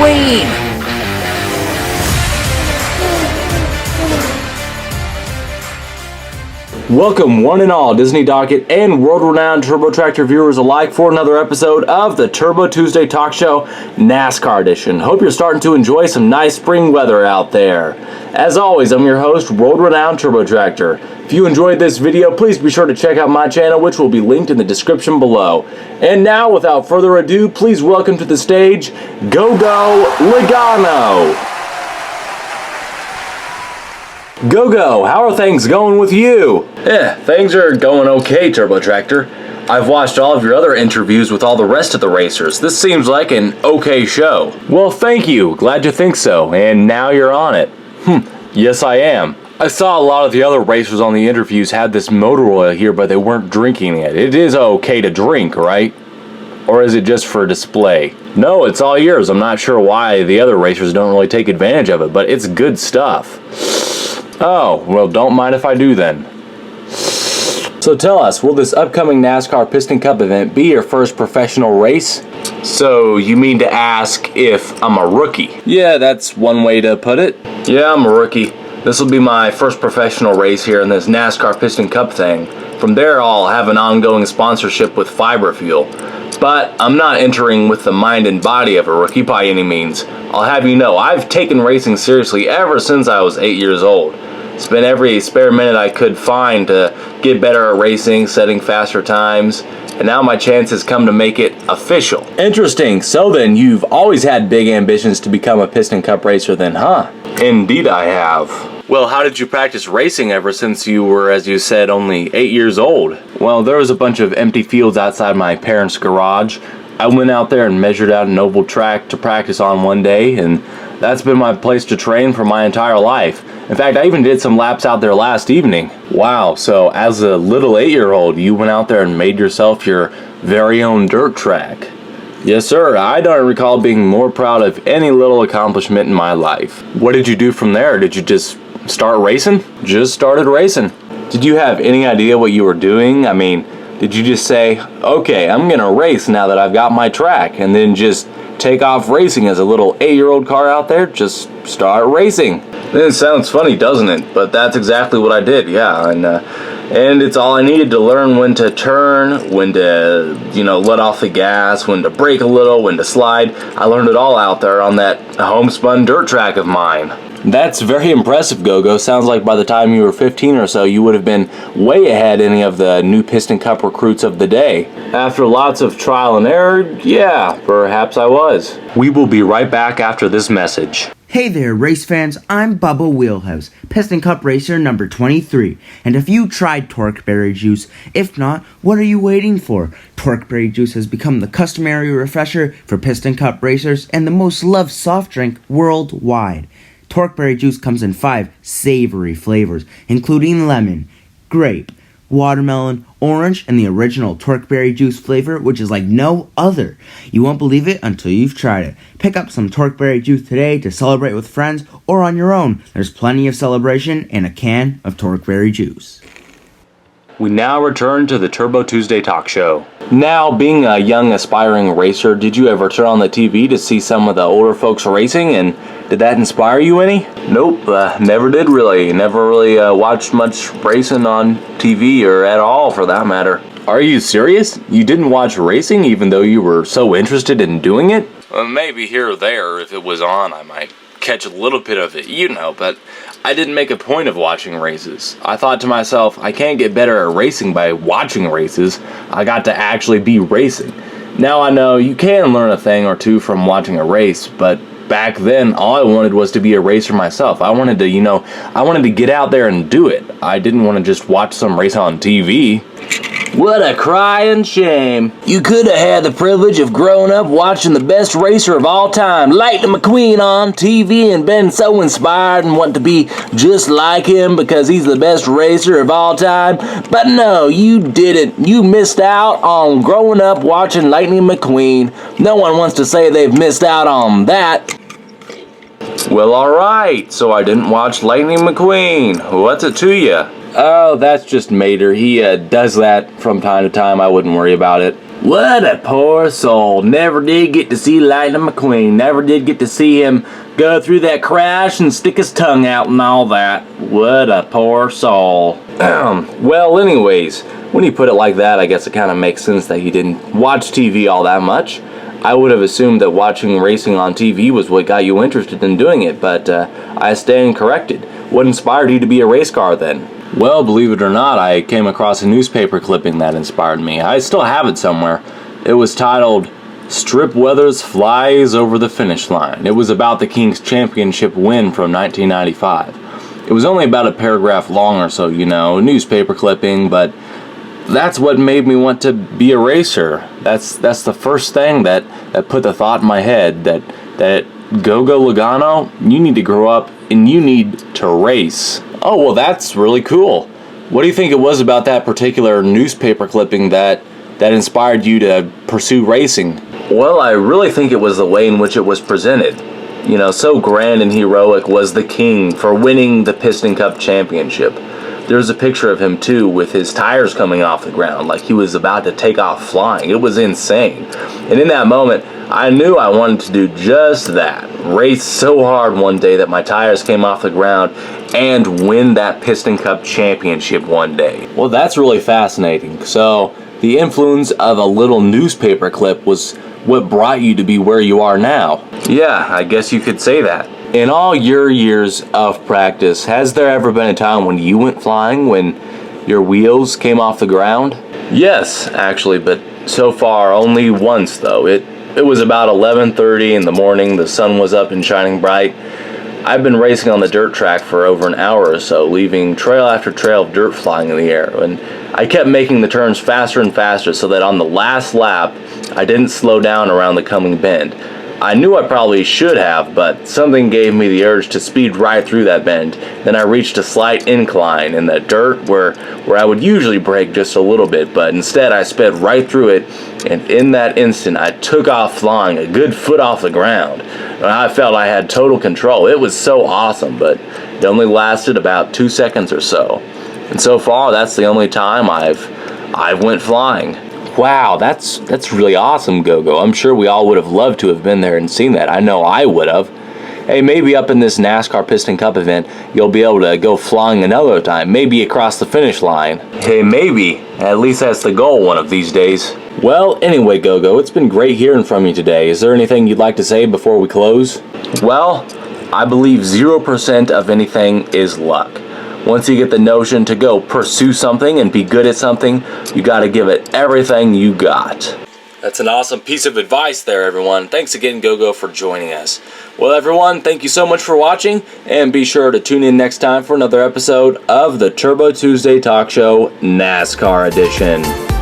McQueen! Welcome one and all Disney Docket and world-renowned Turbo Tractor viewers alike for another episode of the Turbo Tuesday Talk Show, NASCAR Edition. Hope you're starting to enjoy some nice spring weather out there. As always, I'm your host, world-renowned Turbo Tractor. If you enjoyed this video, please be sure to check out my channel, which will be linked in the description below. And now, without further ado, please welcome to the stage, Gogo Logano. Gogo, how are things going with you? Things are going okay, Turbo Tractor. I've watched all of your other interviews with all the rest of the racers. This seems like an okay show. Well, thank you. Glad you think so. And now you're on it. Yes, I am. I saw a lot of the other racers on the interviews had this motor oil here, but they weren't drinking it. It is okay to drink, right? Or is it just for display? No, it's all yours. I'm not sure why the other racers don't really take advantage of it, but it's good stuff. Oh, well, don't mind if I do then. So tell us, will this upcoming NASCAR Piston Cup event be your first professional race? So you mean to ask if I'm a rookie? Yeah, that's one way to put it. Yeah, I'm a rookie. This will be my first professional race here in this NASCAR Piston Cup thing. From there, I'll have an ongoing sponsorship with Fiber Fuel. But I'm not entering with the mind and body of a rookie by any means. I'll have you know, I've taken racing seriously ever since I was 8 years old. Spent every spare minute I could find to get better at racing, setting faster times, and now my chance has come to make it official. Interesting. So then, you've always had big ambitions to become a Piston Cup racer then, huh? Indeed I have. Well, how did you practice racing ever since you were, as you said, only 8 years old? Well, there was a bunch of empty fields outside my parents' garage. I went out there and measured out an oval track to practice on one day, and that's been my place to train for my entire life. In fact, I even did some laps out there last evening. Wow, so as a little 8-year-old, you went out there and made yourself your very own dirt track. Yes, sir. I don't recall being more proud of any little accomplishment in my life. What did you do from there? Did you just start racing? Just started racing. Did you have any idea what you were doing? I mean, did you just say, okay, I'm gonna race now that I've got my track, and then just take off racing as a little 8-year-old car out there? Just start racing. It sounds funny, doesn't it? But that's exactly what I did, yeah. And it's all I needed to learn when to turn, when to, let off the gas, when to brake a little, when to slide. I learned it all out there on that homespun dirt track of mine. That's very impressive, Gogo. Sounds like by the time you were 15 or so, you would have been way ahead any of the new Piston Cup recruits of the day. After lots of trial and error, yeah, perhaps I was. We will be right back after this message. Hey there, race fans, I'm Bubba Wheelhouse, Piston Cup Racer number 23, and if you tried Torqueberry Juice, if not, what are you waiting for? Torqueberry Juice has become the customary refresher for Piston Cup racers and the most loved soft drink worldwide. Torqueberry Juice comes in 5 savory flavors, including lemon, grape, watermelon, orange, and the original Torqueberry Juice flavor, which is like no other. You won't believe it until you've tried it. Pick up some Torqueberry Juice today to celebrate with friends or on your own. There's plenty of celebration in a can of Torqueberry Juice. We now return to the Turbo Tuesday Talk Show. Now, being a young aspiring racer, did you ever turn on the TV to see some of the older folks racing, and did that inspire you any? Nope, never did really. Never really watched much racing on TV or at all for that matter. Are you serious? You didn't watch racing even though you were so interested in doing it? Well, maybe here or there, if it was on, I might catch a little bit of it, but I didn't make a point of watching races. I thought to myself, I can't get better at racing by watching races. I got to actually be racing. Now I know you can learn a thing or two from watching a race, but back then all I wanted was to be a racer myself. I wanted to get out there and do it. I didn't want to just watch some race on TV. What a crying shame. You could have had the privilege of growing up watching the best racer of all time, Lightning McQueen, on TV and been so inspired and want to be just like him because he's the best racer of all time. But no, you didn't. You missed out on growing up watching Lightning McQueen. No one wants to say they've missed out on that. Well, alright, so I didn't watch Lightning McQueen. What's it to you? Oh, that's just Mater. He does that from time to time. I wouldn't worry about it. What a poor soul. Never did get to see Lightning McQueen. Never did get to see him go through that crash and stick his tongue out and all that. What a poor soul. Well, anyways, when you put it like that, I guess it kind of makes sense that you didn't watch TV all that much. I would have assumed that watching racing on TV was what got you interested in doing it, but I stand corrected. What inspired you to be a race car then? Well, believe it or not, I came across a newspaper clipping that inspired me. I still have it somewhere. It was titled, "Strip Weathers Flies Over the Finish Line." It was about the King's Championship win from 1995. It was only about a paragraph long or so, newspaper clipping, but that's what made me want to be a racer. That's the first thing that put the thought in my head that Gogo Logano, you need to grow up and you need to race. Oh, well, that's really cool. What do you think it was about that particular newspaper clipping that inspired you to pursue racing? Well, I really think it was the way in which it was presented. So grand and heroic was the King for winning the Piston Cup Championship. There's a picture of him too with his tires coming off the ground like he was about to take off flying. It was insane. And in that moment, I knew I wanted to do just that. Race so hard one day that my tires came off the ground and win that Piston Cup Championship one day. Well, that's really fascinating. So the influence of a little newspaper clip was what brought you to be where you are now. Yeah, I guess you could say that. In all your years of practice, has there ever been a time when you went flying, when your wheels came off the ground? Yes, actually, but so far only once though. It was about 11:30 in the morning, the sun was up and shining bright. I've been racing on the dirt track for over an hour or so, leaving trail after trail of dirt flying in the air, and I kept making the turns faster and faster so that on the last lap, I didn't slow down around the coming bend. I knew I probably should have, but something gave me the urge to speed right through that bend. Then I reached a slight incline in the dirt where I would usually brake just a little bit, but instead I sped right through it, and in that instant I took off flying a good foot off the ground. And I felt I had total control. It was so awesome, but it only lasted about 2 seconds or so. And so far, that's the only time I've went flying. Wow, that's really awesome, Gogo. I'm sure we all would have loved to have been there and seen that. I know I would have. Hey, maybe up in this NASCAR Piston Cup event, you'll be able to go flying another time, maybe across the finish line. Hey, maybe. At least that's the goal one of these days. Well, anyway, Gogo, it's been great hearing from you today. Is there anything you'd like to say before we close? Well, I believe 0% of anything is luck. Once you get the notion to go pursue something and be good at something, you gotta give it everything you got. That's an awesome piece of advice there, everyone. Thanks again, Gogo, for joining us. Well, everyone, thank you so much for watching, and be sure to tune in next time for another episode of the Turbo Tuesday Talk Show NASCAR Edition.